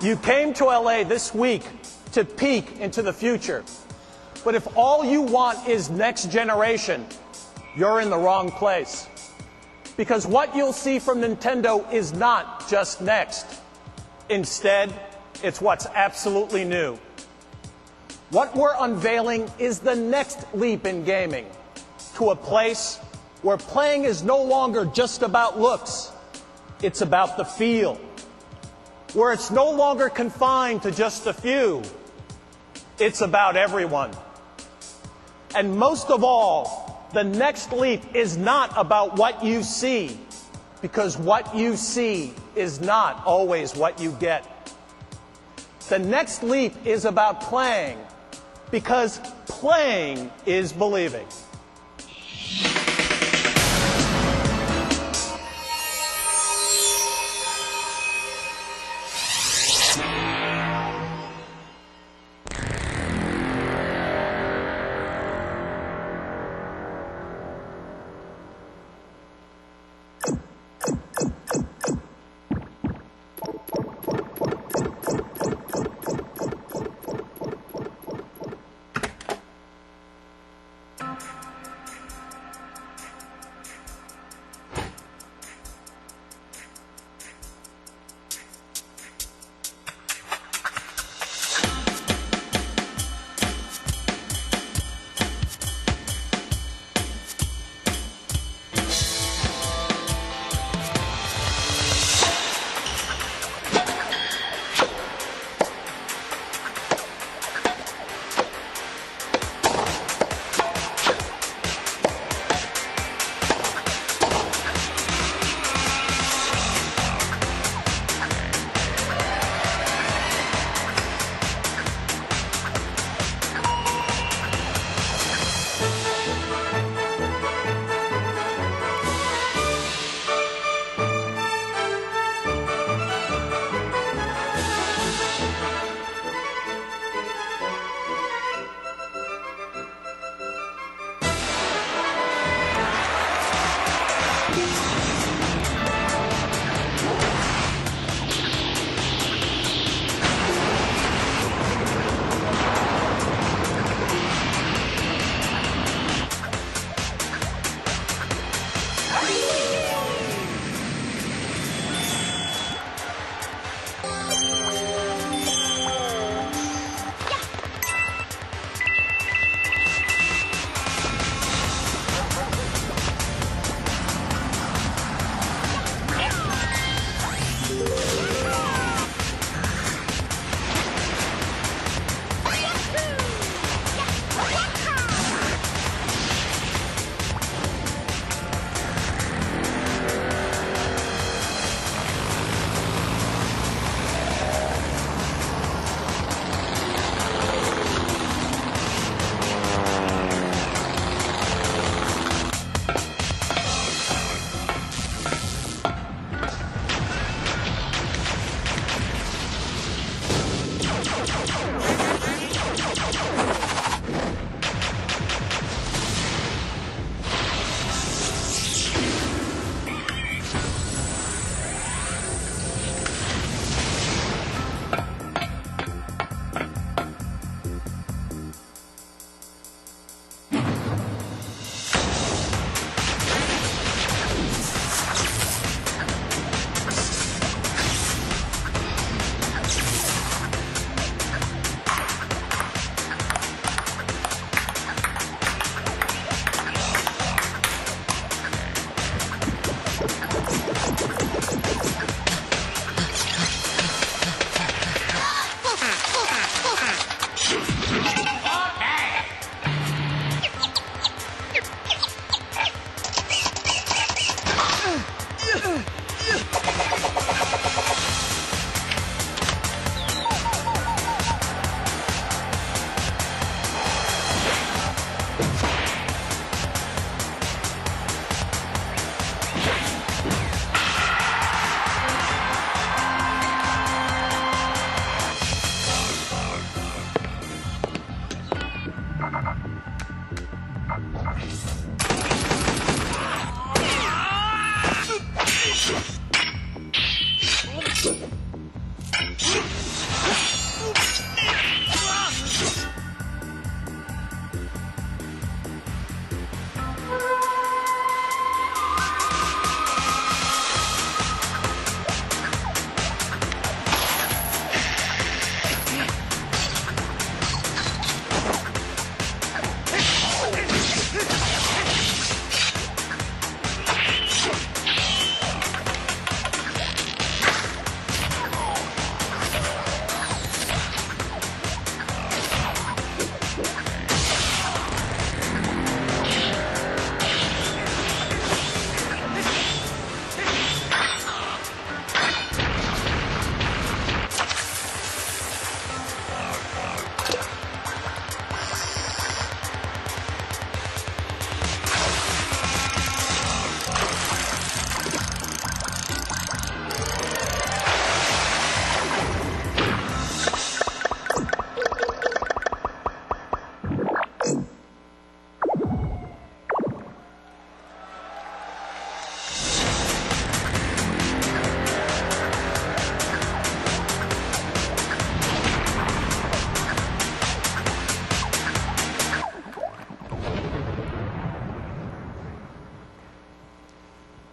You came to LA this week to peek into the future. But if all you want is next generation, you're in the wrong place. Because what you'll see from Nintendo is not just next. Instead, it's what's absolutely new. What we're unveiling is the next leap in gaming to a place where playing is no longer just about looks. It's about the feel. Where it's no longer confined to just a few. It's about everyone. And most of all, the next leap is not about what you see, because what you see is not always what you get. The next leap is about playing, because playing is believing.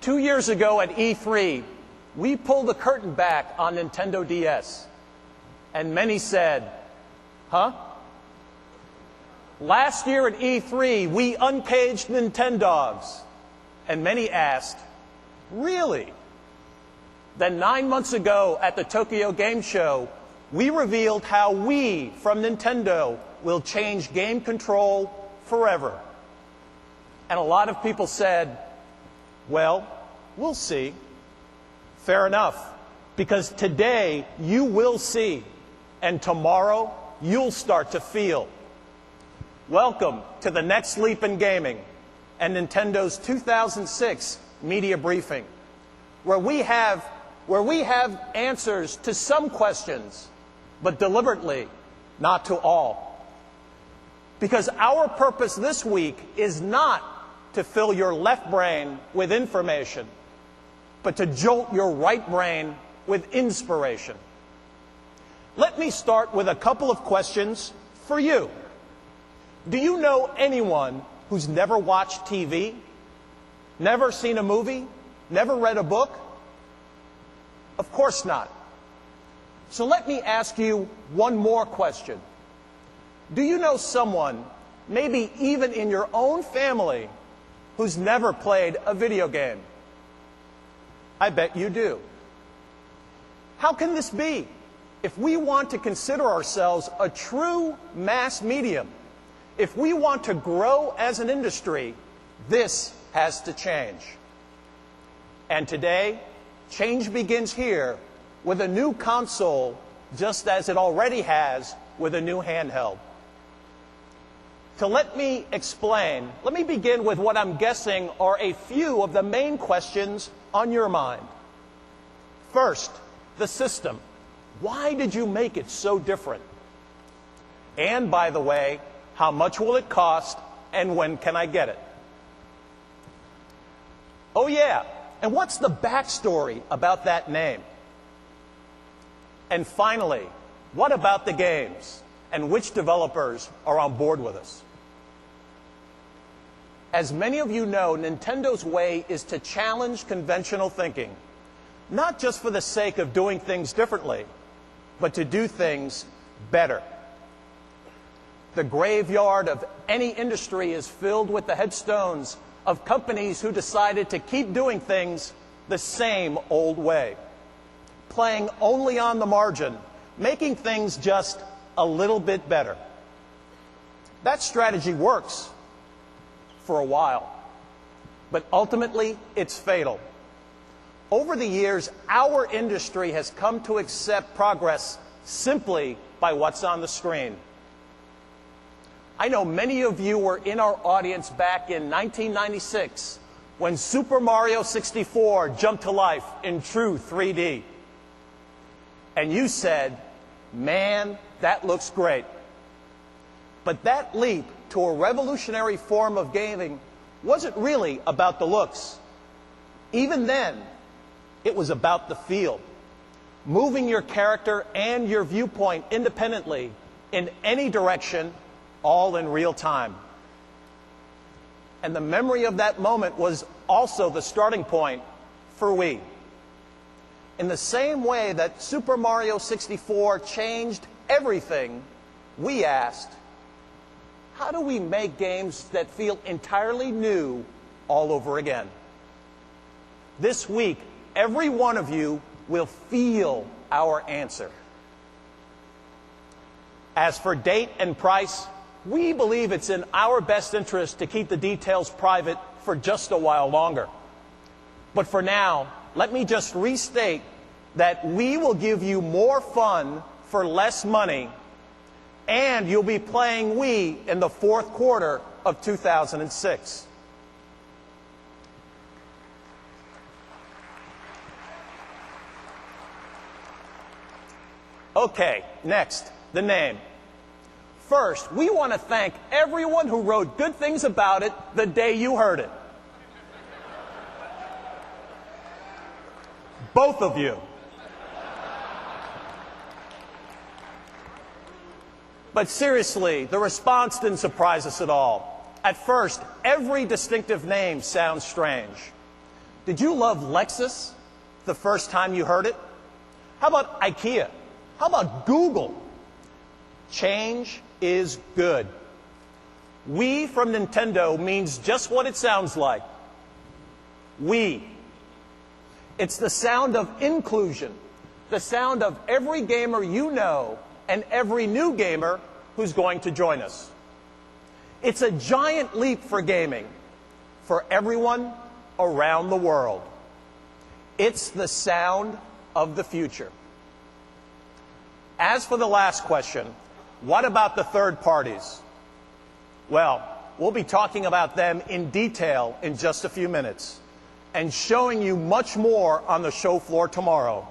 2 years ago at E3, we pulled the curtain back on Nintendo DS, and many said, huh? Last year at E3, we uncaged Nintendogs, and many asked, really? Then 9 months ago at the Tokyo Game Show, we revealed how we, from Nintendo, will change game control forever. And a lot of people said, well, we'll see. Fair enough, because today you will see, and tomorrow you'll start to feel. Welcome to the next leap in gaming and Nintendo's 2006 media briefing, where we have answers to some questions, but deliberately not to all. Because our purpose this week is not to fill your left brain with information, but to jolt your right brain with inspiration. Let me start with a couple of questions for you. Do you know anyone who's never watched TV, never seen a movie, never read a book? Of course not. So let me ask you one more question. Do you know someone, maybe even in your own family, who's never played a video game? I bet you do. How can this be? If we want to consider ourselves a true mass medium, if we want to grow as an industry, this has to change. And today, change begins here with a new console, just as it already has with a new handheld. So let me explain. Let me begin with what I'm guessing are a few of the main questions on your mind. First, the system. Why did you make it so different? And by the way, how much will it cost and when can I get it? Oh yeah, and what's the backstory about that name? And finally, what about the games and which developers are on board with us? As many of you know, Nintendo's way is to challenge conventional thinking, not just for the sake of doing things differently, but to do things better. The graveyard of any industry is filled with the headstones of companies who decided to keep doing things the same old way, playing only on the margin, making things just a little bit better. That strategy works for a while, but ultimately it's fatal. Over the years, our industry has come to accept progress simply by what's on the screen. I know many of you were in our audience back in 1996 when Super Mario 64 jumped to life in true 3D. And you said, man, that looks great. But that leap to a revolutionary form of gaming wasn't really about the looks. Even then, it was about the feel. Moving your character and your viewpoint independently in any direction, all in real time. And the memory of that moment was also the starting point for Wii. In the same way that Super Mario 64 changed everything, we asked, how do we make games that feel entirely new all over again? This week, every one of you will feel our answer. As for date and price, we believe it's in our best interest to keep the details private for just a while longer. But for now, let me just restate that we will give you more fun for less money, and you'll be playing Wii in the fourth quarter of 2006. Okay, next, the name. First, we want to thank everyone who wrote good things about it the day you heard it. Both of you. But seriously, the response didn't surprise us at all. At first, every distinctive name sounds strange. Did you love Lexus the first time you heard it? How about IKEA? How about Google? Change is good. We from Nintendo means just what it sounds like. We. It's the sound of inclusion, the sound of every gamer you know and every new gamer who's going to join us. It's a giant leap for gaming, for everyone around the world. It's the sound of the future. As for the last question, what about the third parties? Well, we'll be talking about them in detail in just a few minutes and showing you much more on the show floor tomorrow.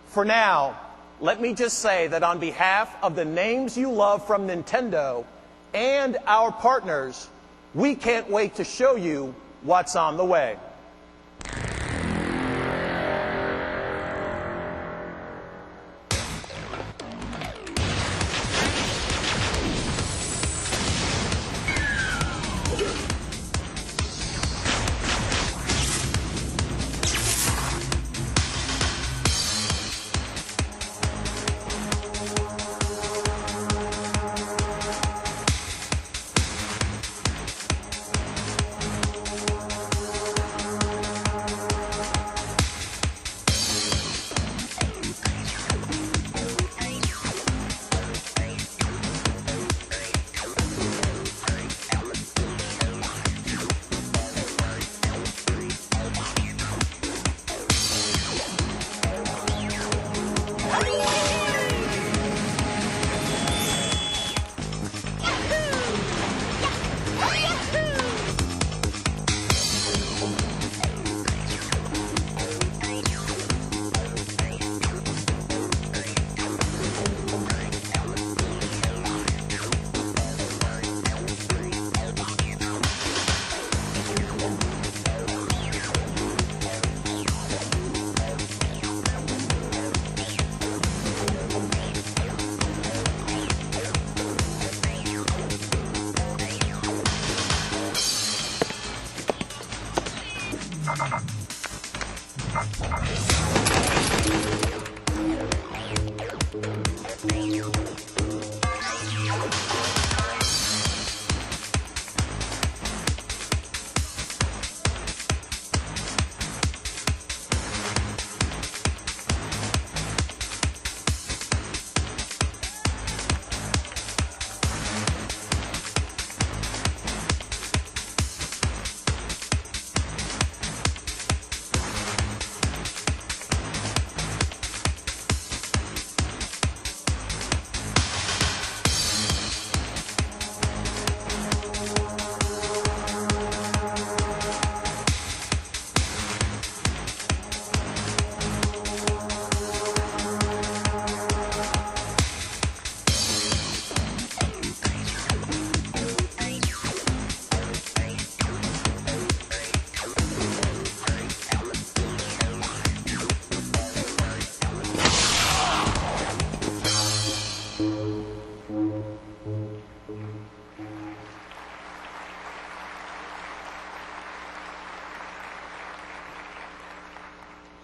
For now, let me just say that on behalf of the names you love from Nintendo and our partners, we can't wait to show you what's on the way.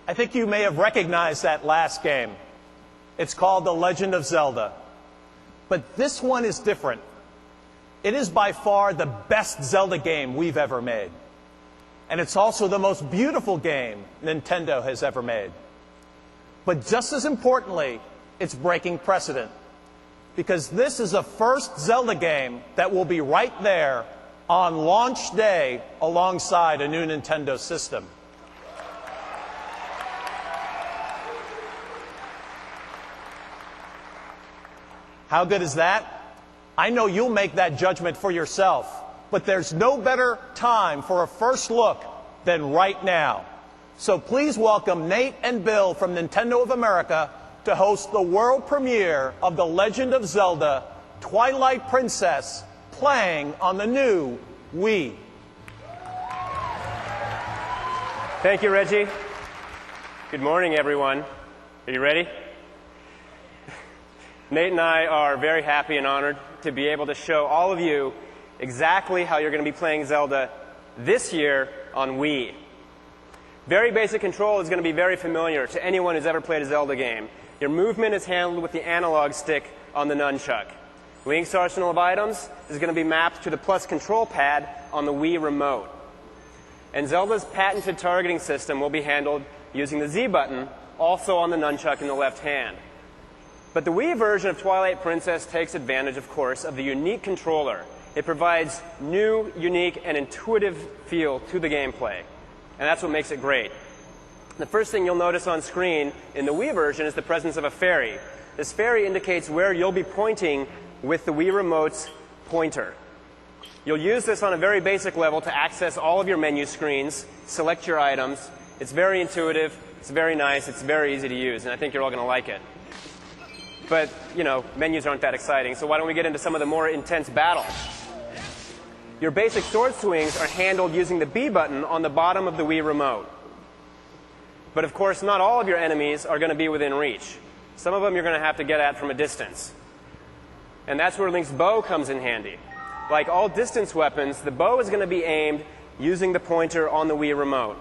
I think you may have recognized that last game. It's called The Legend of Zelda. But this one is different. It is by far the best Zelda game we've ever made. And it's also the most beautiful game Nintendo has ever made. But just as importantly, it's breaking precedent. Because this is the first Zelda game that will be right there on launch day alongside a new Nintendo system. How good is that? I know you'll make that judgment for yourself, but there's no better time for a first look than right now. So please welcome Nate and Bill from Nintendo of America to host the world premiere of The Legend of Zelda: Twilight Princess, playing on the new Wii. Thank you, Reggie. Good morning, everyone. Are you ready? Nate and I are very happy and honored to be able to show all of you exactly how you're going to be playing Zelda this year on Wii. Very basic control is going to be very familiar to anyone who's ever played a Zelda game. Your movement is handled with the analog stick on the nunchuck. Link's arsenal of items is going to be mapped to the plus control pad on the Wii remote. And Zelda's patented targeting system will be handled using the Z button, also on the nunchuck in the left hand. But the Wii version of Twilight Princess takes advantage, of course, of the unique controller. It provides new, unique, and intuitive feel to the gameplay. And that's what makes it great. The first thing you'll notice on screen in the Wii version is the presence of a fairy. This fairy indicates where you'll be pointing with the Wii Remote's pointer. You'll use this on a very basic level to access all of your menu screens, select your items. It's very intuitive, it's very nice, it's very easy to use, and I think you're all going to like it. But, you know, menus aren't that exciting, so why don't we get into some of the more intense battles? Your basic sword swings are handled using the B button on the bottom of the Wii Remote. But of course, not all of your enemies are going to be within reach. Some of them you're going to have to get at from a distance. And that's where Link's bow comes in handy. Like all distance weapons, the bow is going to be aimed using the pointer on the Wii Remote.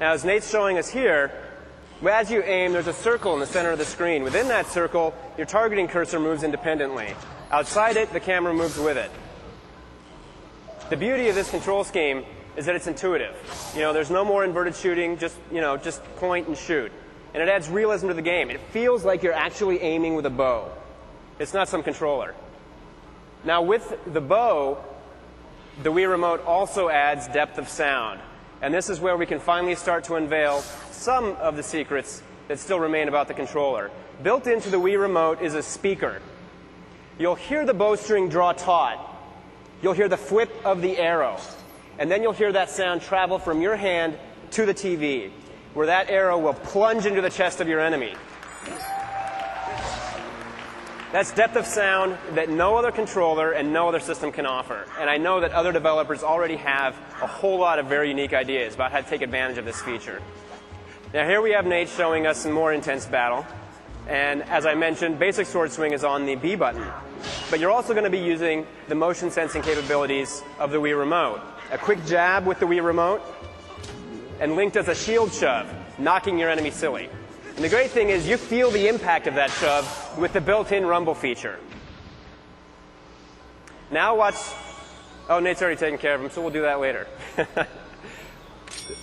Now, as Nate's showing us here, as you aim, there's a circle in the center of the screen. Within that circle, your targeting cursor moves independently. Outside it, the camera moves with it. The beauty of this control scheme is that it's intuitive. You know, there's no more inverted shooting, just point and shoot. And it adds realism to the game. It feels like you're actually aiming with a bow. It's not some controller. Now, with the bow, the Wii Remote also adds depth of sound. And this is where we can finally start to unveil some of the secrets that still remain about the controller. Built into the Wii Remote is a speaker. You'll hear the bowstring draw taut. You'll hear the flip of the arrow. And then you'll hear that sound travel from your hand to the TV, where that arrow will plunge into the chest of your enemy. That's depth of sound that no other controller and no other system can offer. And I know that other developers already have a whole lot of very unique ideas about how to take advantage of this feature. Now here we have Nate showing us some more intense battle. And as I mentioned, basic sword swing is on the B button. But you're also going to be using the motion sensing capabilities of the Wii Remote. A quick jab with the Wii Remote, and Link does a shield shove, knocking your enemy silly. And the great thing is you feel the impact of that shove with the built-in rumble feature. Now watch... Oh, Nate's already taken care of him, so we'll do that later.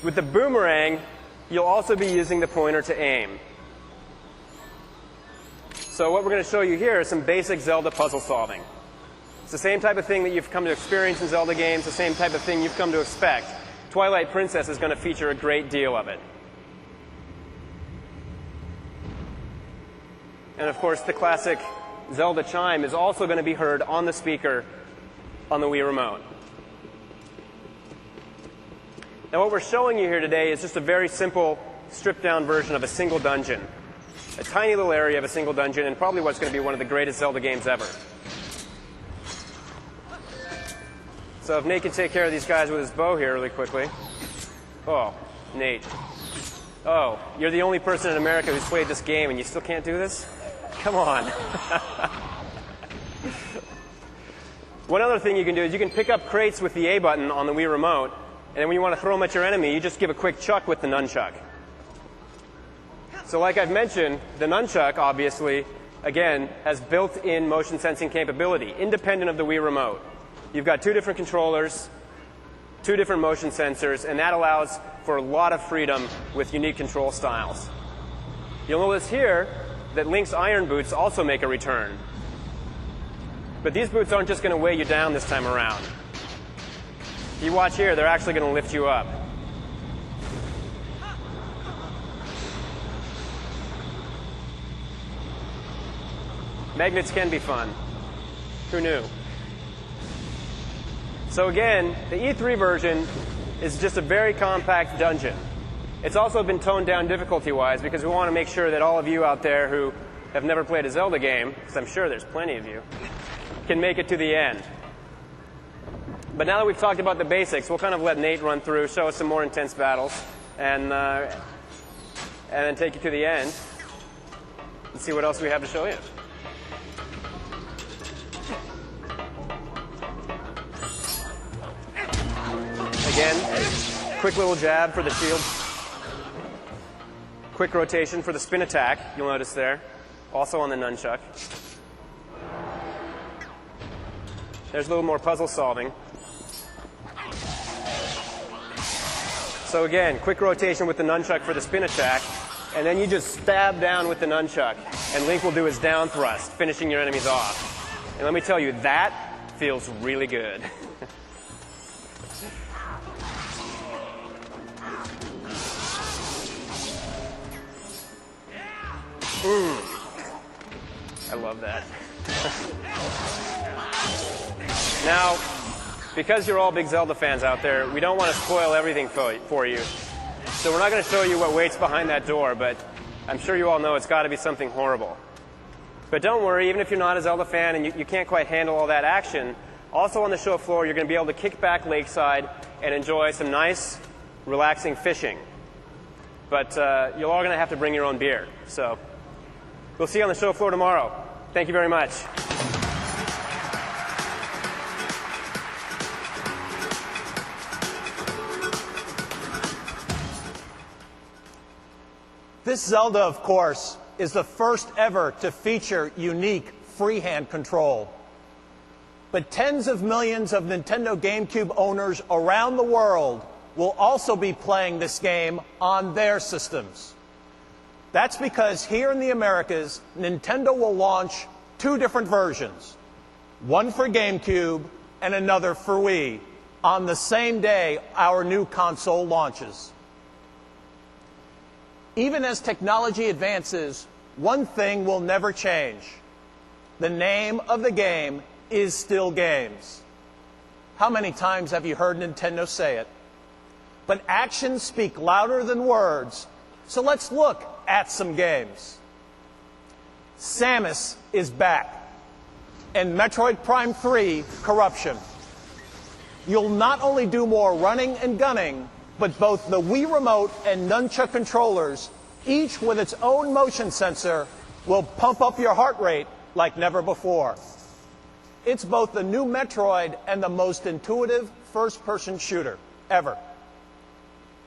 With the boomerang, you'll also be using the pointer to aim. So what we're going to show you here is some basic Zelda puzzle solving. It's the same type of thing that you've come to experience in Zelda games, the same type of thing you've come to expect. Twilight Princess is going to feature a great deal of it. And of course, the classic Zelda chime is also going to be heard on the speaker on the Wii Remote. Now what we're showing you here today is just a very simple, stripped-down version of a single dungeon. A tiny little area of a single dungeon, and probably what's going to be one of the greatest Zelda games ever. So if Nate can take care of these guys with his bow here really quickly. Oh, Nate. Oh, you're the only person in America who's played this game and you still can't do this? Come on. One other thing you can do is you can pick up crates with the A button on the Wii Remote, and then when you want to throw them at your enemy, you just give a quick chuck with the nunchuck. So like I've mentioned, the nunchuck, obviously, again, has built-in motion sensing capability, independent of the Wii Remote. You've got two different controllers, two different motion sensors, and that allows for a lot of freedom with unique control styles. You'll notice here that Link's iron boots also make a return. But these boots aren't just going to weigh you down this time around. If you watch here, they're actually going to lift you up. Magnets can be fun. Who knew? So again, the E3 version is just a very compact dungeon. It's also been toned down difficulty-wise because we want to make sure that all of you out there who have never played a Zelda game, because I'm sure there's plenty of you, can make it to the end. But now that we've talked about the basics, we'll kind of let Nate run through, show us some more intense battles, and then take you to the end and see what else we have to show you. Again, quick little jab for the shield. Quick rotation for the spin attack, you'll notice there. Also on the nunchuck. There's a little more puzzle solving. So again, quick rotation with the nunchuck for the spin attack, and then you just stab down with the nunchuck, and Link will do his down thrust, finishing your enemies off. And let me tell you, that feels really good. I love that. Now, because you're all big Zelda fans out there, we don't want to spoil everything for you. So we're not going to show you what waits behind that door, but I'm sure you all know it's got to be something horrible. But don't worry, even if you're not a Zelda fan and you can't quite handle all that action, also on the show floor you're going to be able to kick back lakeside and enjoy some nice, relaxing fishing. But you're all going to have to bring your own beer. So we'll see you on the show floor tomorrow. Thank you very much. This Zelda, of course, is the first ever to feature unique freehand control. But tens of millions of Nintendo GameCube owners around the world will also be playing this game on their systems. That's because here in the Americas, Nintendo will launch two different versions, one for GameCube and another for Wii, on the same day our new console launches. Even as technology advances, one thing will never change. The name of the game is still games. How many times have you heard Nintendo say it? But actions speak louder than words, so let's look at some games. Samus is back, and Metroid Prime 3 Corruption. You'll not only do more running and gunning, but both the Wii Remote and Nunchuck controllers, each with its own motion sensor, will pump up your heart rate like never before. It's both the new Metroid and the most intuitive first-person shooter ever.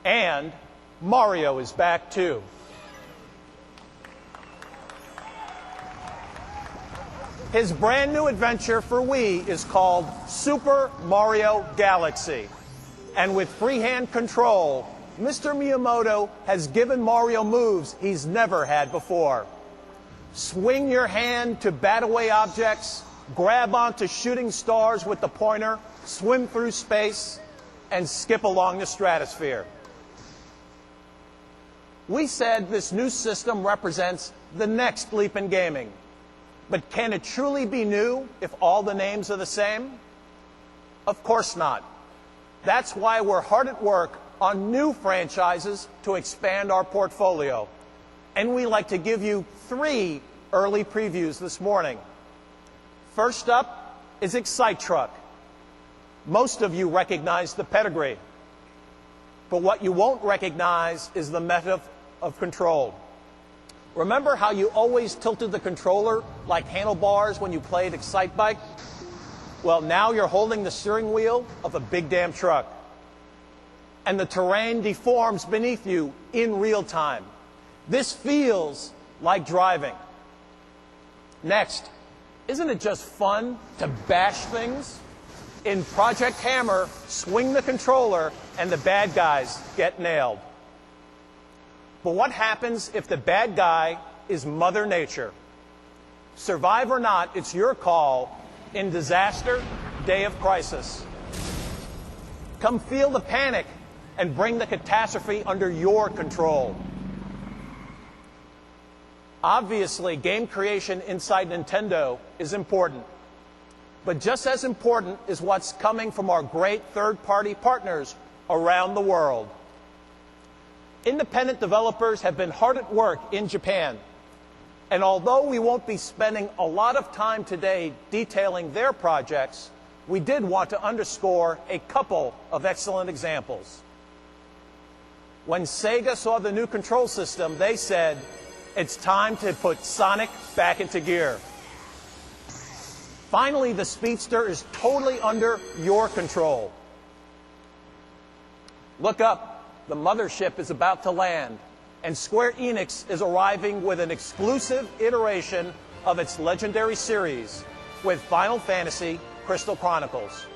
And Mario is back too. His brand new adventure for Wii is called Super Mario Galaxy. And with freehand control, Mr. Miyamoto has given Mario moves he's never had before. Swing your hand to bat away objects, grab onto shooting stars with the pointer, swim through space, and skip along the stratosphere. We said this new system represents the next leap in gaming. But can it truly be new if all the names are the same? Of course not. That's why we're hard at work on new franchises to expand our portfolio. And we like to give you 3 early previews this morning. First up is Excite Truck. Most of you recognize the pedigree. But what you won't recognize is the method of control. Remember how you always tilted the controller like handlebars when you played Excite Bike? Well, now you're holding the steering wheel of a big damn truck. And the terrain deforms beneath you in real time. This feels like driving. Next, isn't it just fun to bash things? In Project Hammer, swing the controller and the bad guys get nailed. But what happens if the bad guy is Mother Nature? Survive or not, it's your call in Disaster, Day of Crisis. Come feel the panic and bring the catastrophe under your control. Obviously, game creation inside Nintendo is important. But just as important is what's coming from our great third-party partners around the world. Independent developers have been hard at work in Japan. And although we won't be spending a lot of time today detailing their projects, we did want to underscore a couple of excellent examples. When Sega saw the new control system, they said, it's time to put Sonic back into gear. Finally, the Speedster is totally under your control. Look up, the mothership is about to land, and Square Enix is arriving with an exclusive iteration of its legendary series with Final Fantasy Crystal Chronicles.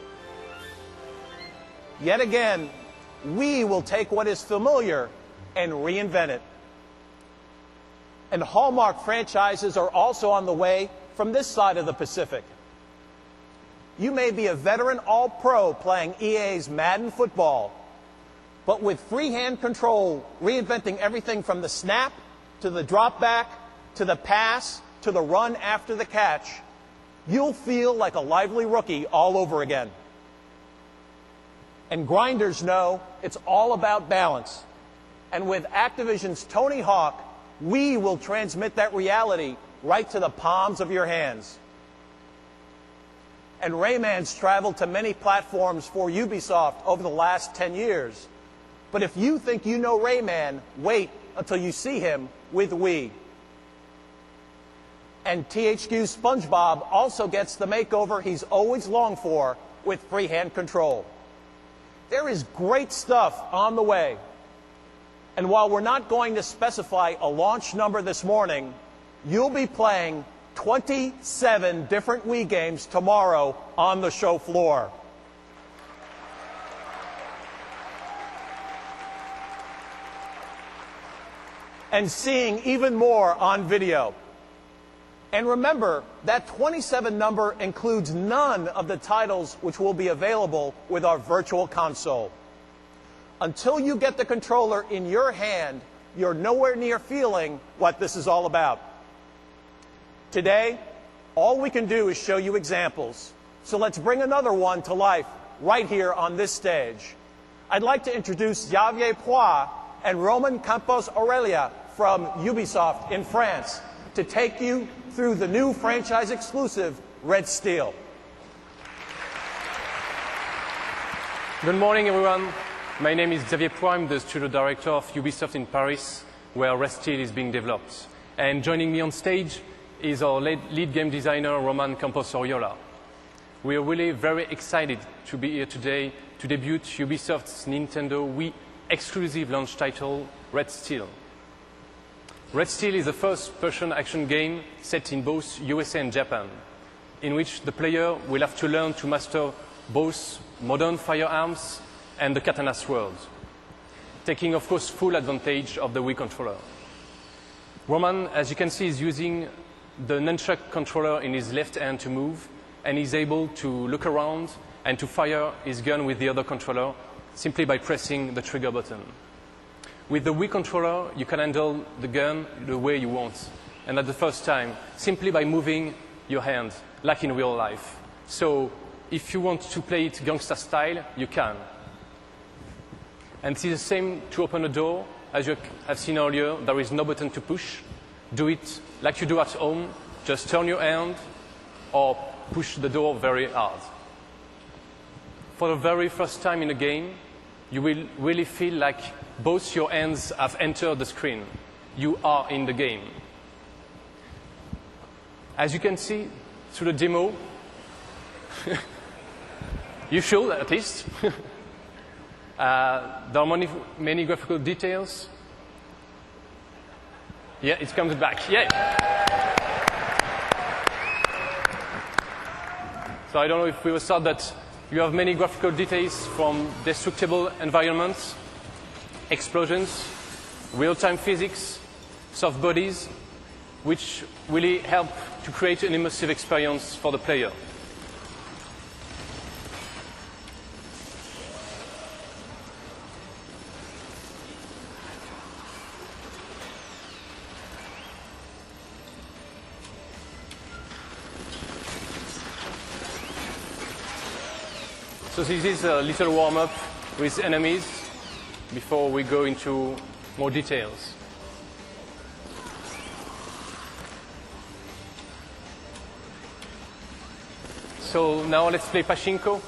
Yet again, we will take what is familiar and reinvent it. And Hallmark franchises are also on the way from this side of the Pacific. You may be a veteran All-Pro playing EA's Madden Football, but with freehand control, reinventing everything from the snap, to the drop back, to the pass, to the run after the catch, you'll feel like a lively rookie all over again. And grinders know it's all about balance. And with Activision's Tony Hawk, we will transmit that reality right to the palms of your hands. And Rayman's traveled to many platforms for Ubisoft over the last 10 years. But if you think you know Rayman, wait until you see him with Wii. And THQ's SpongeBob also gets the makeover he's always longed for with freehand control. There is great stuff on the way. And while we're not going to specify a launch number this morning, you'll be playing 27 different Wii games tomorrow on the show floor. And seeing even more on video. And remember, that 27 number includes none of the titles which will be available with our virtual console. Until you get the controller in your hand, you're nowhere near feeling what this is all about. Today, all we can do is show you examples. So let's bring another one to life right here on this stage. I'd like to introduce Xavier Poix and Roman Campos Aurelia from Ubisoft in France to take you through the new franchise exclusive Red Steel. Good morning, everyone. My name is Xavier Poix. I'm the studio director of Ubisoft in Paris, where Red Steel is being developed. And joining me on stage is our lead game designer, Roman Campos Aurelia. We are really very excited to be here today to debut Ubisoft's Nintendo Wii exclusive launch title, Red Steel. Red Steel is the first-person action game set in both USA and Japan, in which the player will have to learn to master both modern firearms and the katana sword, taking, of course, full advantage of the Wii controller. Roman, as you can see, is using the nunchuck controller in his left hand to move, and is able to look around and to fire his gun with the other controller simply by pressing the trigger button. With the Wii controller, you can handle the gun the way you want, and at the first time, simply by moving your hand, like in real life. So, if you want to play it gangster style, you can. And it is the same to open a door. As you have seen earlier, there is no button to push. Do it like you do at home. Just turn your hand or push the door very hard. For the very first time in a game, you will really feel like both your hands have entered the screen. You are in the game. As you can see through the demo, you should at least. There are many graphical details. Yeah, it comes back. Yeah. So I don't know if we will start that you have many graphical details from destructible environments, explosions, real-time physics, soft bodies, which really help to create an immersive experience for the player. So this is a little warm-up with enemies before we go into more details. So now let's play Pachinko.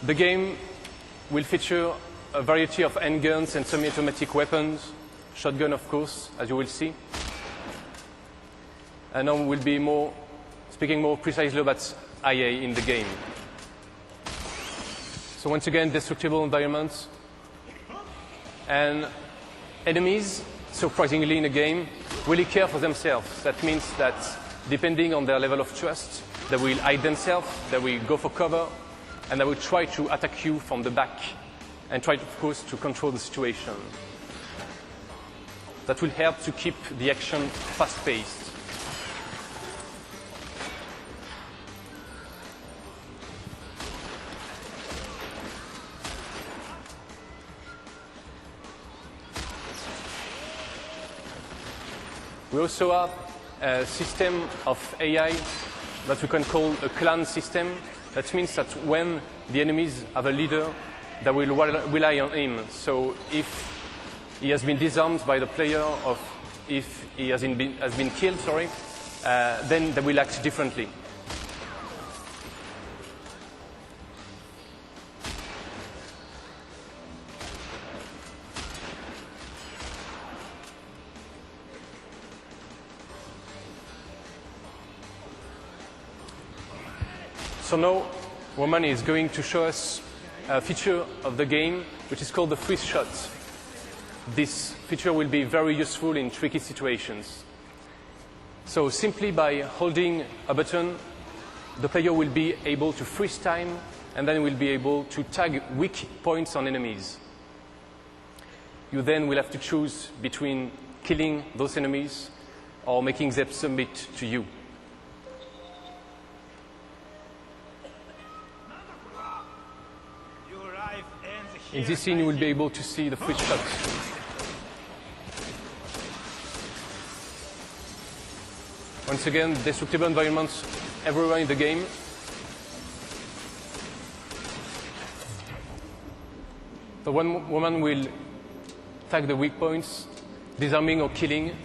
The game will feature a variety of handguns and semi-automatic weapons, shotgun of course, as you will see. And now we'll be speaking more precisely about IA in the game. So once again, destructible environments, And enemies, surprisingly in a game, really care for themselves. That means that depending on their level of trust, they will hide themselves, they will go for cover, and they will try to attack you from the back and try, of course, to control the situation. That will help to keep the action fast-paced. We also have a system of AI that we can call a clan system. That means that when the enemies have a leader, they will rely on him. So if he has been disarmed by the player, or if he has been killed, then they will act differently. So now, Roman is going to show us a feature of the game, which is called the freeze shot. This feature will be very useful in tricky situations. So simply by holding a button, the player will be able to freeze time, and then will be able to tag weak points on enemies. You then will have to choose between killing those enemies or making them submit to you. In this scene, you will be able to see the freeze shot. Once again, destructible environments everywhere in the game. The one woman will tag the weak points, disarming or killing.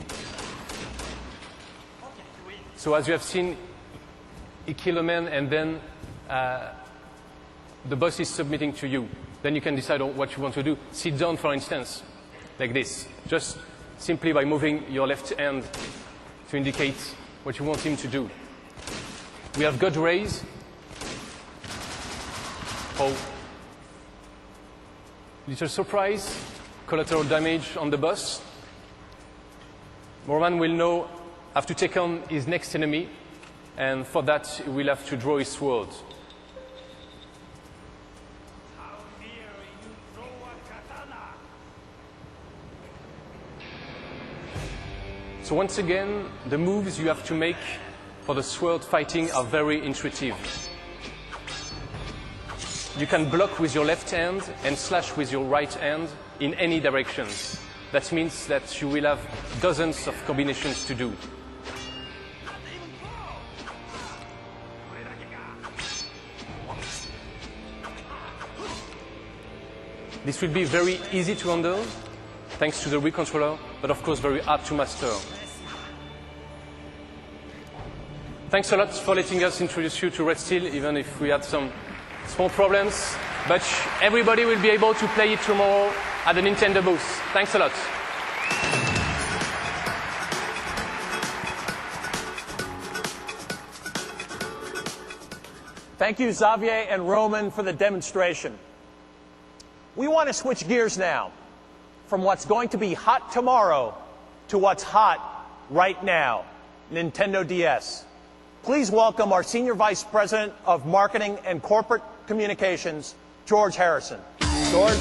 So as you have seen, he killed a man, and then the boss is submitting to you. Then you can decide on what you want to do. Sit down, for instance, like this. Just simply by moving your left hand to indicate what you want him to do. We have God raise. Oh. Little surprise. Collateral damage on the boss. Roman will now have to take on his next enemy. And for that, he will have to draw his sword. So once again, the moves you have to make for the sword fighting are very intuitive. You can block with your left hand and slash with your right hand in any direction. That means that you will have dozens of combinations to do. This will be very easy to handle, thanks to the Wii controller, but of course very hard to master. Thanks a lot for letting us introduce you to Red Steel, even if we had some small problems. But everybody will be able to play it tomorrow at the Nintendo booth. Thanks a lot. Thank you, Xavier and Roman, for the demonstration. We want to switch gears now from what's going to be hot tomorrow to what's hot right now, Nintendo DS. Please welcome our Senior Vice President of Marketing and Corporate Communications, George Harrison. George?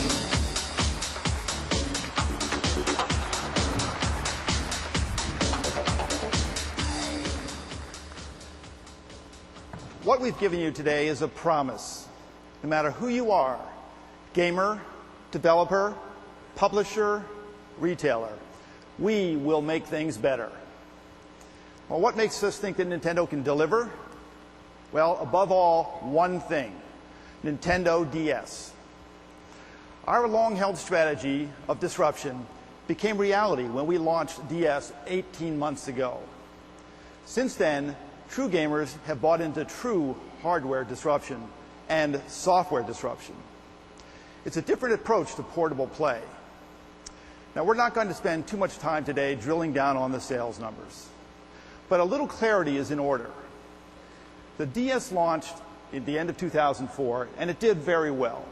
What we've given you today is a promise. No matter who you are, gamer, developer, publisher, retailer, we will make things better. Well, what makes us think that Nintendo can deliver? Well, above all, one thing: Nintendo DS. Our long-held strategy of disruption became reality when we launched DS 18 months ago. Since then, true gamers have bought into true hardware disruption and software disruption. It's a different approach to portable play. Now, we're not going to spend too much time today drilling down on the sales numbers, but a little clarity is in order. The DS launched at the end of 2004, and it did very well.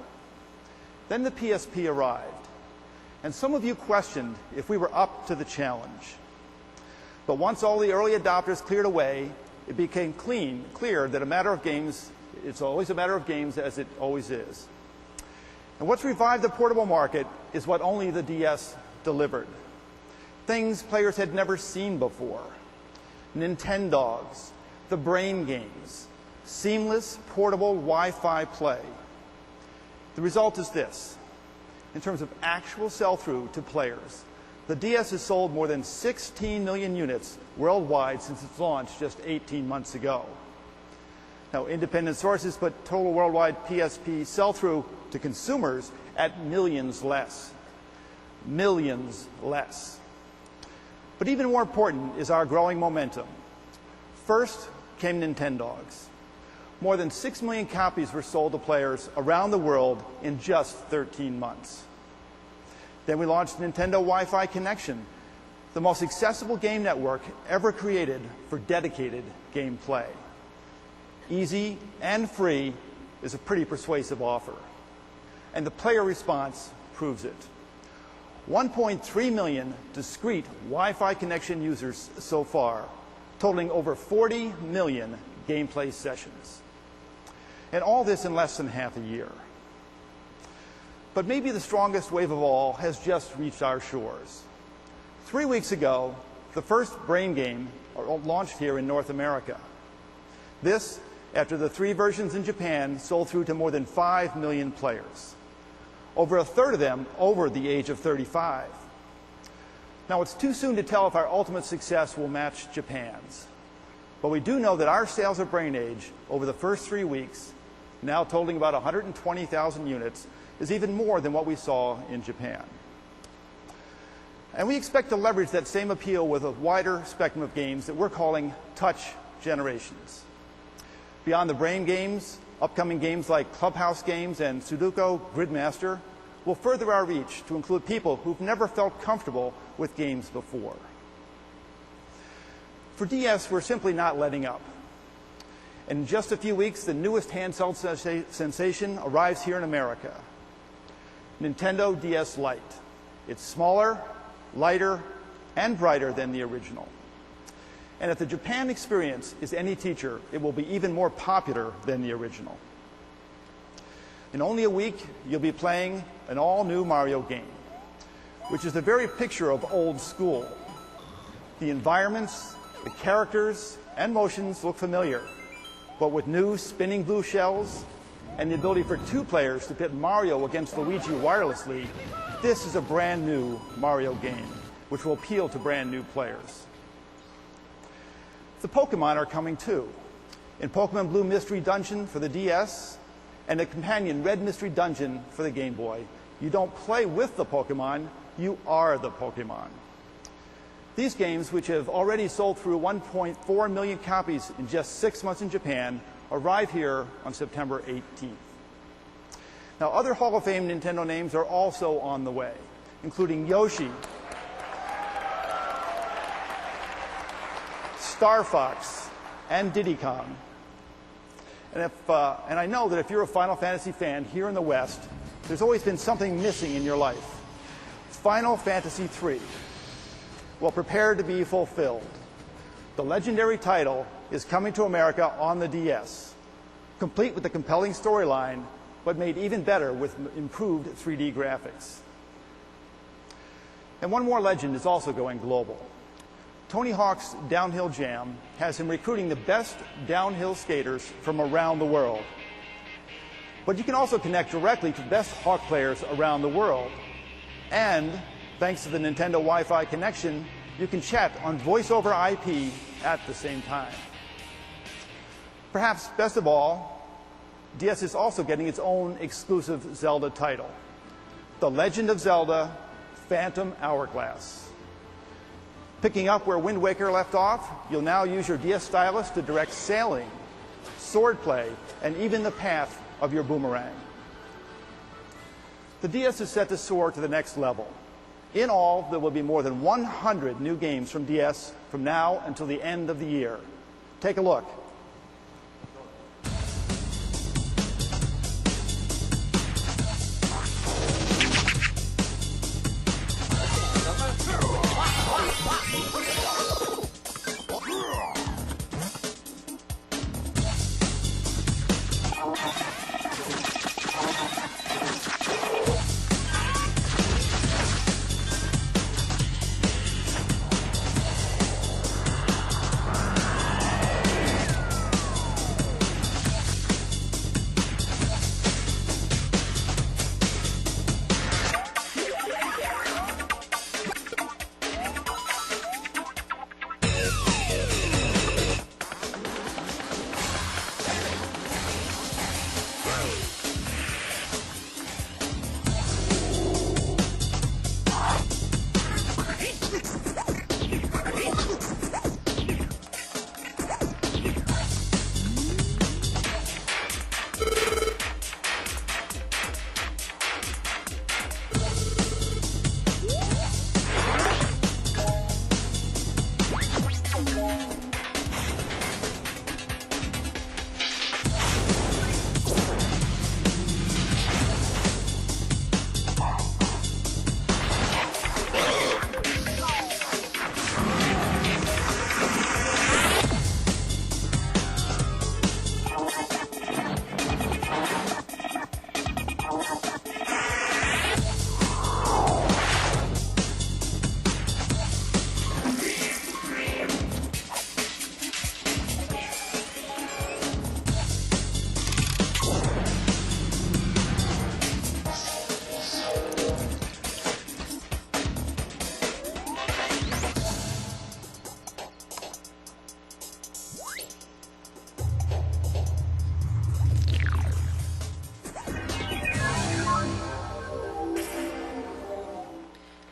Then the PSP arrived, and some of you questioned if we were up to the challenge. But once all the early adopters cleared away, it became clear that it's always a matter of games, as it always is. And what's revived the portable market is what only the DS delivered. Things players had never seen before. Nintendogs, the brain games, seamless portable Wi-Fi play. The result is this. In terms of actual sell-through to players, the DS has sold more than 16 million units worldwide since its launch just 18 months ago. Now, independent sources put total worldwide PSP sell-through to consumers at millions less. Millions less. But even more important is our growing momentum. First came Nintendogs. More than 6 million copies were sold to players around the world in just 13 months. Then we launched Nintendo Wi-Fi Connection, the most accessible game network ever created for dedicated gameplay. Easy and free is a pretty persuasive offer. And the player response proves it. 1.3 million discrete Wi-Fi connection users so far, totaling over 40 million gameplay sessions. And all this in less than half a year. But maybe the strongest wave of all has just reached our shores. 3 weeks ago, the first brain game launched here in North America. This, after the 3 versions in Japan sold through to more than 5 million players. Over a third of them over the age of 35. Now, it's too soon to tell if our ultimate success will match Japan's. But we do know that our sales of Brain Age over the first 3 weeks, now totaling about 120,000 units, is even more than what we saw in Japan. And we expect to leverage that same appeal with a wider spectrum of games that we're calling touch generations. Beyond the brain games, upcoming games like Clubhouse games and Sudoku Gridmaster will further our reach to include people who've never felt comfortable with games before. For DS, we're simply not letting up. In just a few weeks, the newest handheld sensation arrives here in America. Nintendo DS Lite. It's smaller, lighter, and brighter than the original. And if the Japan experience is any teacher, it will be even more popular than the original. In only a week, you'll be playing an all-new Mario game, which is the very picture of old school. The environments, the characters, and motions look familiar, but with new spinning blue shells and the ability for 2 players to pit Mario against Luigi wirelessly, this is a brand new Mario game, which will appeal to brand new players. The Pokemon are coming too. In Pokemon Blue Mystery Dungeon for the DS and a companion Red Mystery Dungeon for the Game Boy, you don't play with the Pokemon, you are the Pokemon. These games, which have already sold through 1.4 million copies in just 6 months in Japan, arrive here on September 18th. Now, other Hall of Fame Nintendo names are also on the way, including Yoshi, Star Fox, and Diddy Kong. And I know that if you're a Final Fantasy fan here in the West, there's always been something missing in your life. Final Fantasy III. Well, prepare to be fulfilled. The legendary title is coming to America on the DS, complete with a compelling storyline, but made even better with improved 3D graphics. And one more legend is also going global. Tony Hawk's Downhill Jam has him recruiting the best downhill skaters from around the world. But you can also connect directly to the best Hawk players around the world. And thanks to the Nintendo Wi-Fi connection, you can chat on voice over IP at the same time. Perhaps best of all, DS is also getting its own exclusive Zelda title, The Legend of Zelda: Phantom Hourglass. Picking up where Wind Waker left off, you'll now use your DS stylus to direct sailing, swordplay, and even the path of your boomerang. The DS is set to soar to the next level. In all, there will be more than 100 new games from DS from now until the end of the year. Take a look.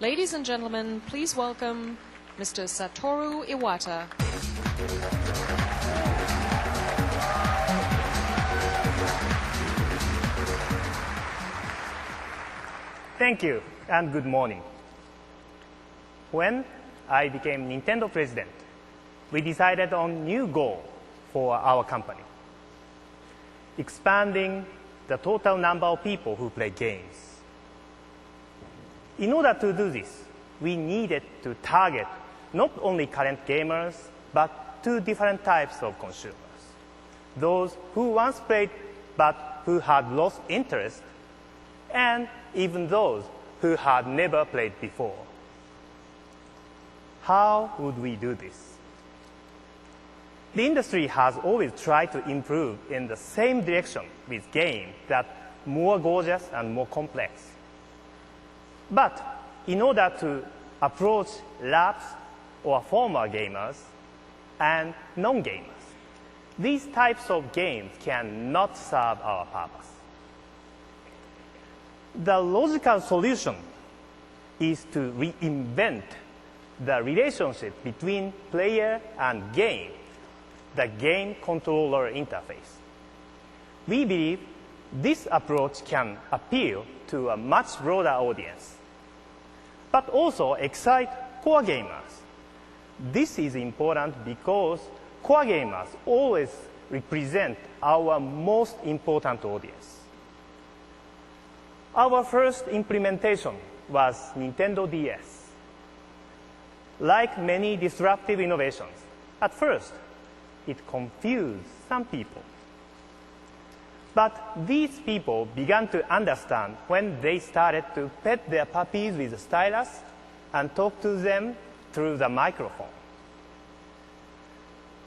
Ladies and gentlemen, please welcome Mr. Satoru Iwata. Thank you, and good morning. When I became Nintendo president, we decided on new goal for our company, expanding the total number of people who play games. In order to do this, we needed to target not only current gamers, but two different types of consumers. Those who once played but who had lost interest, and even those who had never played before. How would we do this? The industry has always tried to improve in the same direction with games that are more gorgeous and more complex. But in order to approach lapsed or former gamers and non-gamers, these types of games cannot serve our purpose. The logical solution is to reinvent the relationship between player and game, the game controller interface. We believe this approach can appeal to a much broader audience, but also excite core gamers. This is important because core gamers always represent our most important audience. Our first implementation was Nintendo DS. Like many disruptive innovations, at first, it confused some people. But these people began to understand when they started to pet their puppies with a stylus and talk to them through the microphone.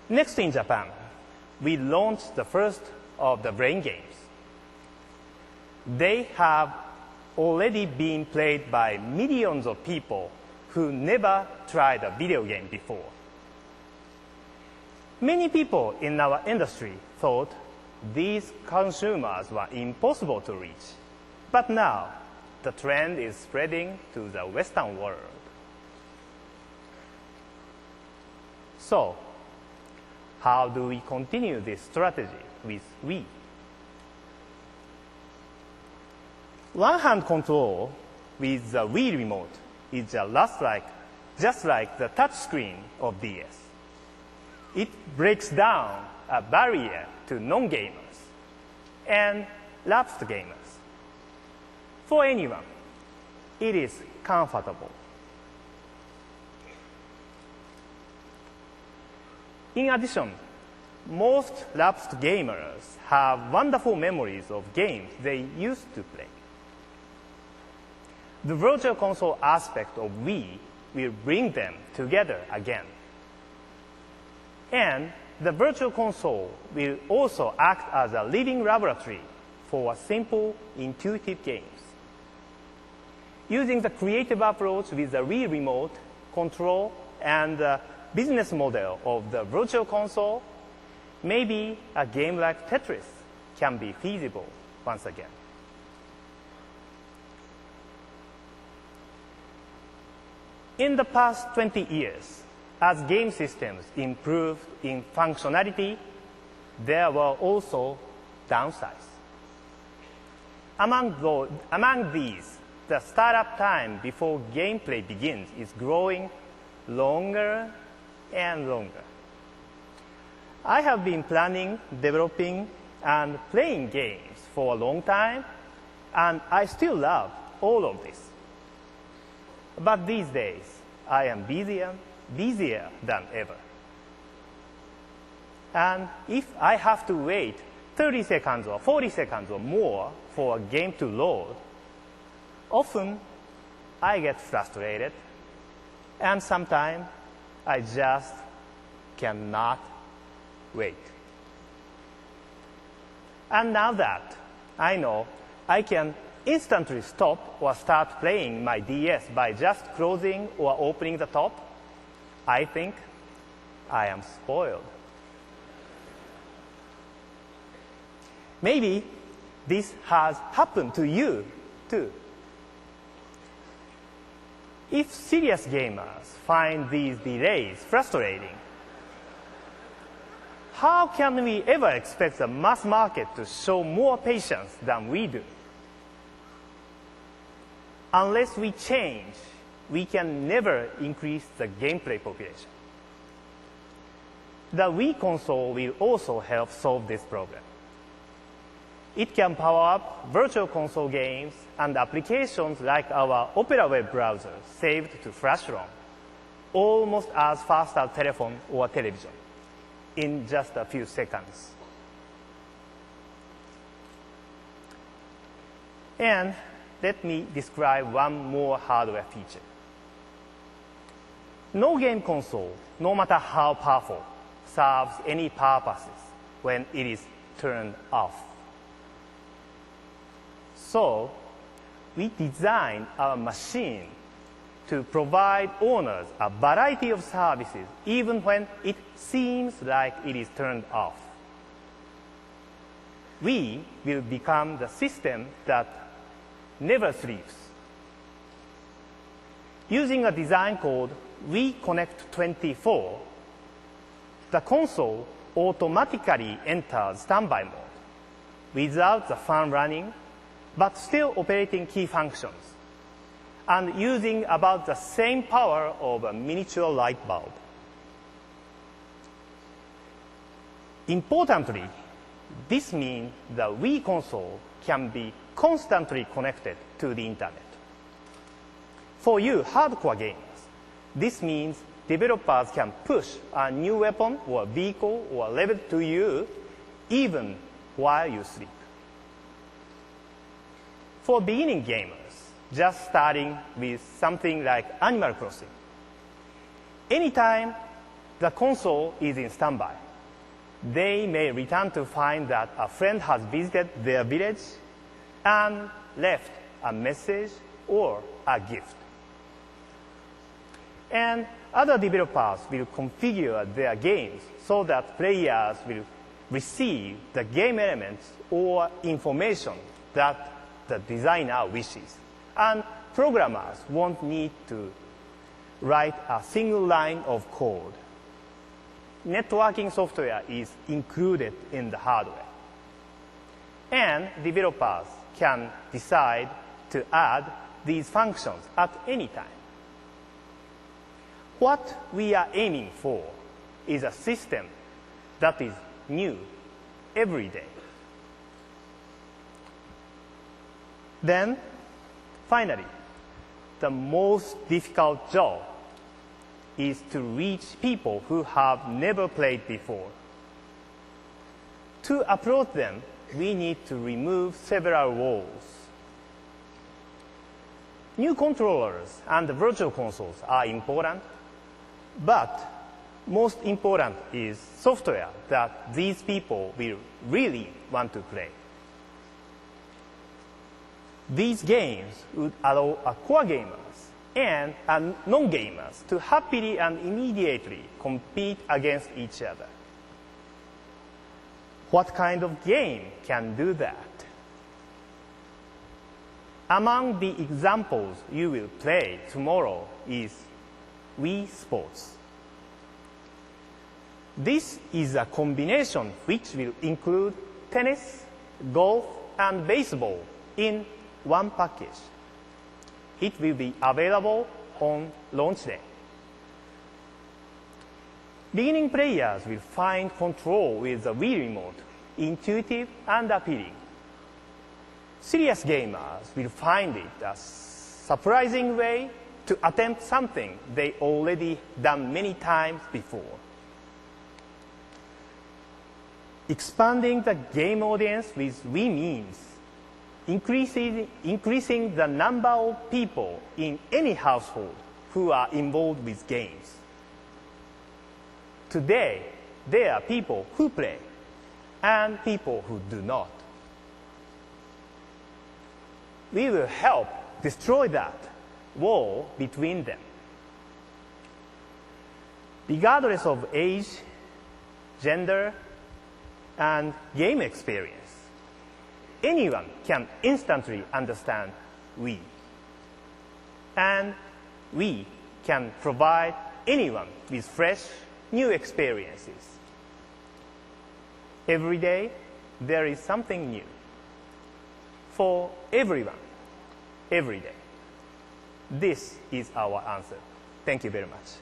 Next in Japan, we launched the first of the brain games. They have already been played by millions of people who never tried a video game before. Many people in our industry thought these consumers were impossible to reach. But now, the trend is spreading to the Western world. So, how do we continue this strategy with Wii? One-hand control with the Wii remote is just like the touch screen of DS. It breaks down a barrier to non-gamers and lapsed gamers. For anyone, it is comfortable. In addition, most lapsed gamers have wonderful memories of games they used to play. The virtual console aspect of Wii will bring them together again. And the virtual console will also act as a living laboratory for simple, intuitive games. Using the creative approach with the Wii remote, control, and the business model of the virtual console, maybe a game like Tetris can be feasible once again. In the past 20 years, as game systems improved in functionality, there were also downsides. Among these, the startup time before gameplay begins is growing longer and longer. I have been planning, developing, and playing games for a long time, and I still love all of this. But these days, I am busier than ever. And if I have to wait 30 seconds or 40 seconds or more for a game to load, often I get frustrated, and sometimes I just cannot wait. And now that I know I can instantly stop or start playing my DS by just closing or opening the top, I think I am spoiled. Maybe this has happened to you too. If serious gamers find these delays frustrating, how can we ever expect the mass market to show more patience than we do? Unless we change, we can never increase the gameplay population. The Wii console will also help solve this problem. It can power up virtual console games and applications like our Opera web browser saved to flash ROM, almost as fast as telephone or television, in just a few seconds. And let me describe one more hardware feature. No game console, no matter how powerful, serves any purposes when it is turned off. So, we designed our machine to provide owners a variety of services even when it seems like it is turned off. We will become the system that never sleeps. Using a design called WeConnect24, the console automatically enters standby mode without the fan running, but still operating key functions and using about the same power of a miniature light bulb. Importantly, this means the Wii console can be constantly connected to the internet. For you hardcore gamers, this means developers can push a new weapon or vehicle or level to you even while you sleep. For beginning gamers, just starting with something like Animal Crossing, anytime the console is in standby, they may return to find that a friend has visited their village and left a message or a gift. And other developers will configure their games so that players will receive the game elements or information that the designer wishes. And programmers won't need to write a single line of code. Networking software is included in the hardware. And developers can decide to add these functions at any time. What we are aiming for is a system that is new every day. Then, finally, the most difficult job is to reach people who have never played before. To approach them, we need to remove several walls. New controllers and virtual consoles are important, but most important is software that these people will really want to play. These games would allow core gamers and non-gamers to happily and immediately compete against each other. What kind of game can do that? Among the examples you will play tomorrow is Wii Sports. This is a combination which will include tennis, golf, and baseball in one package. It will be available on launch day. Beginning players will find control with the Wii remote intuitive and appealing. Serious gamers will find it a surprising way to attempt something they already done many times before. Expanding the game audience with Wii means increasing the number of people in any household who are involved with games. Today, there are people who play and people who do not. We will help destroy that wall between them. Regardless of age, gender, and game experience, anyone can instantly understand Wii. And we can provide anyone with fresh, new experiences. Every day, there is something new. For everyone, every day. This is our answer. Thank you very much.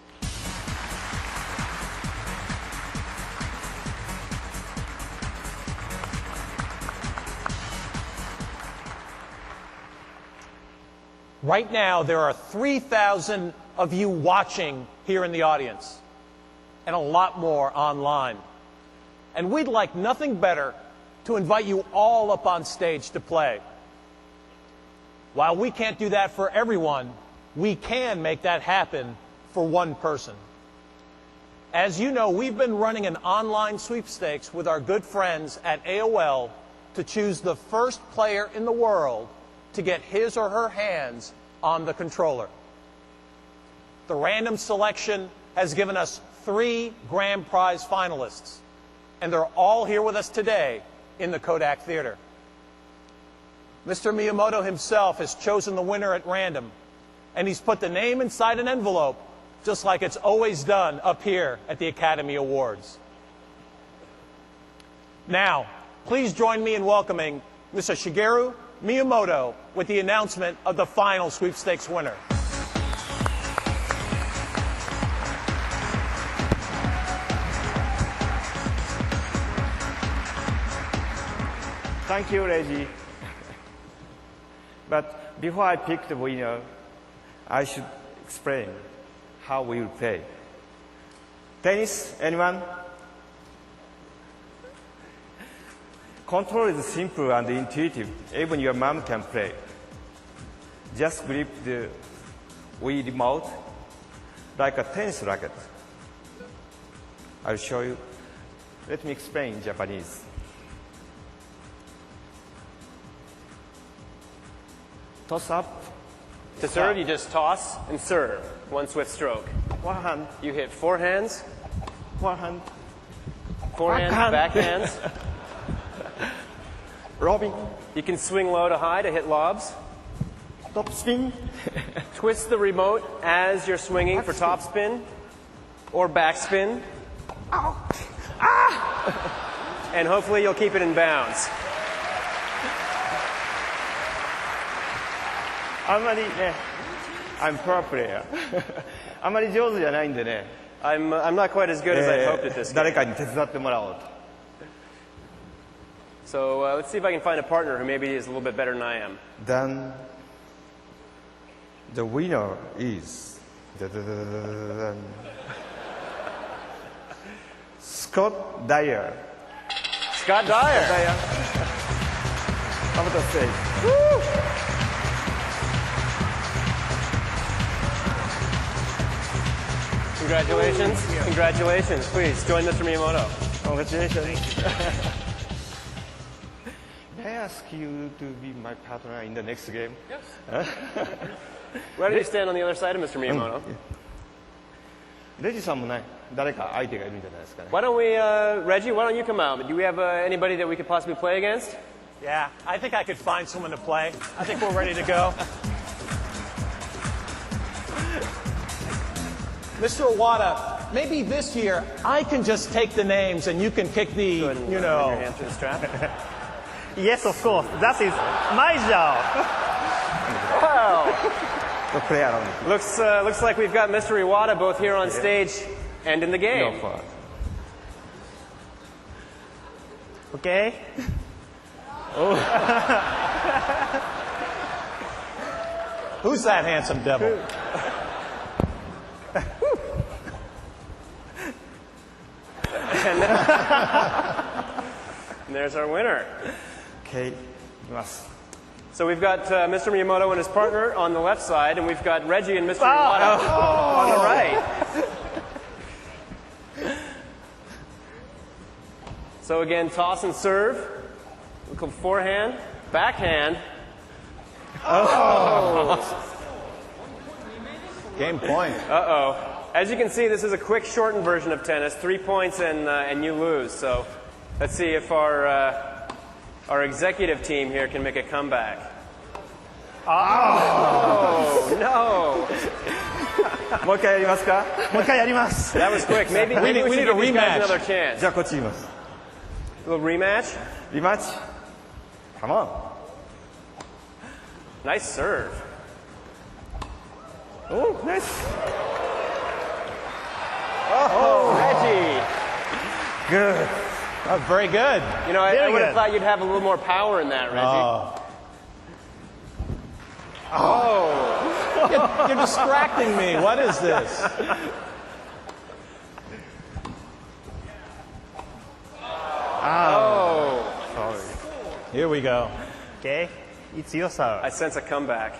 Right now, there are 3,000 of you watching here in the audience, and a lot more online. And we'd like nothing better to invite you all up on stage to play. While we can't do that for everyone, we can make that happen for one person. As you know, we've been running an online sweepstakes with our good friends at AOL to choose the first player in the world to get his or her hands on the controller. The random selection has given us 3 grand prize finalists, and they're all here with us today in the Kodak Theater. Mr. Miyamoto himself has chosen the winner at random, and he's put the name inside an envelope, just like it's always done up here at the Academy Awards. Now, please join me in welcoming Mr. Shigeru Miyamoto with the announcement of the final sweepstakes winner. Thank you, Reggie. But before I pick the winner, I should explain how we will play. Tennis, anyone? Control is simple and intuitive. Even your mom can play. Just grip the Wii remote like a tennis racket. I'll show you. Let me explain in Japanese. Toss up. To serve, you just toss and serve. One swift stroke. One hand. You hit forehands, Forehand. backhands. Robin. You can swing low to high to hit lobs. Top spin. Twist the remote as you're swinging for top spin or back spin. And hopefully you'll keep it in bounds. あんまりね、I'm pro player あんまり上手じゃないんでね、I'm not quite as good as I hoped at this game. 誰かに手伝ってもらおうと。So let's see if I can find a partner who maybe is a little bit better than I am. Then the winner is Scott Dyer. Scott Dyer. Come to stage. Congratulations. Congratulations. Please join Mr. Miyamoto. Congratulations. May I ask you to be my partner in the next game? Yes. Why don't you stand on the other side of Mr. Miyamoto? レジさんもね、誰か相手がいるんじゃないですかね。 Why don't we, Reggie, why don't you come out? Do we have anybody that we could possibly play against? Yeah, I think I could find someone to play. I think we're ready to go. Mr. Iwata, maybe this year I can just take the names and you can kick the, Go ahead and you run know. your hand through the strap. Yes, of course. That is my job. Wow. The player only. Looks like we've got Mr. Iwata both here on stage and in the game. No fun. Okay. Who's that handsome devil? And there's our winner. Okay, いきます。 So we've got Mr. Miyamoto and his partner on the left side, and we've got Reggie and Mr. Iwata on the right. So again, toss and serve. Look at forehand, backhand. Game point. Uh-oh. As you can see, this is a quick, shortened version of tennis. 3 points and you lose. So let's see if our executive team here can make a comeback. Oh, no. もう一回やりますか？もう一回やります。 That was quick. Maybe we need should a give these guys rematch. another chance. じゃあこっち言います。 A little rematch. リマッチ。Come on. Nice serve. Oh, nice. Oh, Reggie. Good. Oh, very good. You know, I Very would have good. thought you'd have a little more power in that, Reggie. You're distracting me. What is this? Here we go. Okay, it's your serve. I sense a comeback.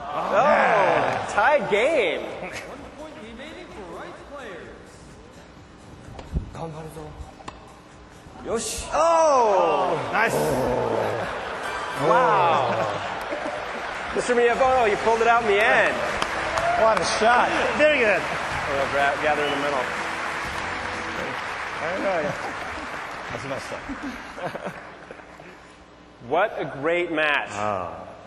Oh, tied game. 頑張るぞ。よし。 Oh, Nice. wow. Mr. Miyamoto, you pulled it out in the end. What a shot. Very good. We'll gather in the middle. What a great match.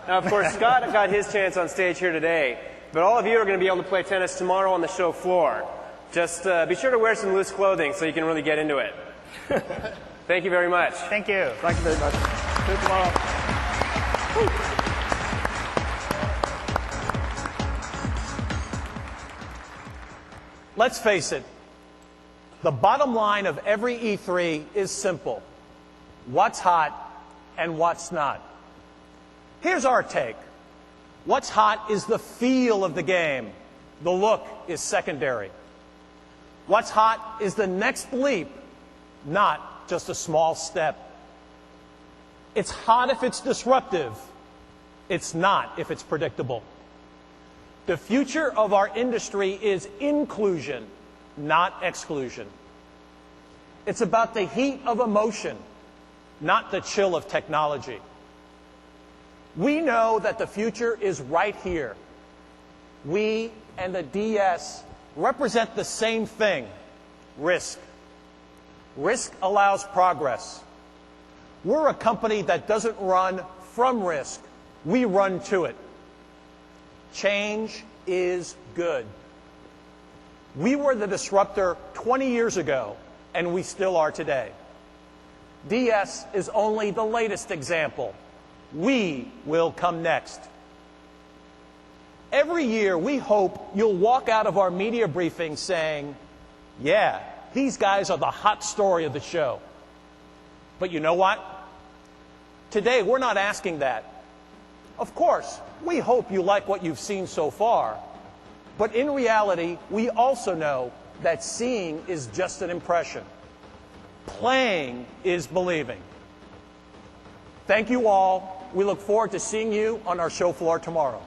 Now, of course, Scott got his chance on stage here today, but all of you are going to be able to play tennis tomorrow on the show floor. Just be sure to wear some loose clothing so you can really get into it. Thank you very much. Thank you. Thank you very much. See you tomorrow. Let's face it, the bottom line of every E3 is simple. What's hot and what's not. Here's our take. What's hot is the feel of the game. The look is secondary. What's hot is the next leap, not just a small step. It's hot if it's disruptive. It's not if it's predictable. The future of our industry is inclusion, not exclusion. It's about the heat of emotion, not the chill of technology. We know that the future is right here. We and the DS represent the same thing, risk. Risk allows progress. We're a company that doesn't run from risk. We run to it. Change is good. We were the disruptor 20 years ago, and we still are today. DS is only the latest example. We will come next. Every year, we hope you'll walk out of our media briefing saying, yeah, these guys are the hot story of the show. But you know what? Today, we're not asking that. Of course, we hope you like what you've seen so far. But in reality, we also know that seeing is just an impression. Playing is believing. Thank you all. We look forward to seeing you on our show floor tomorrow.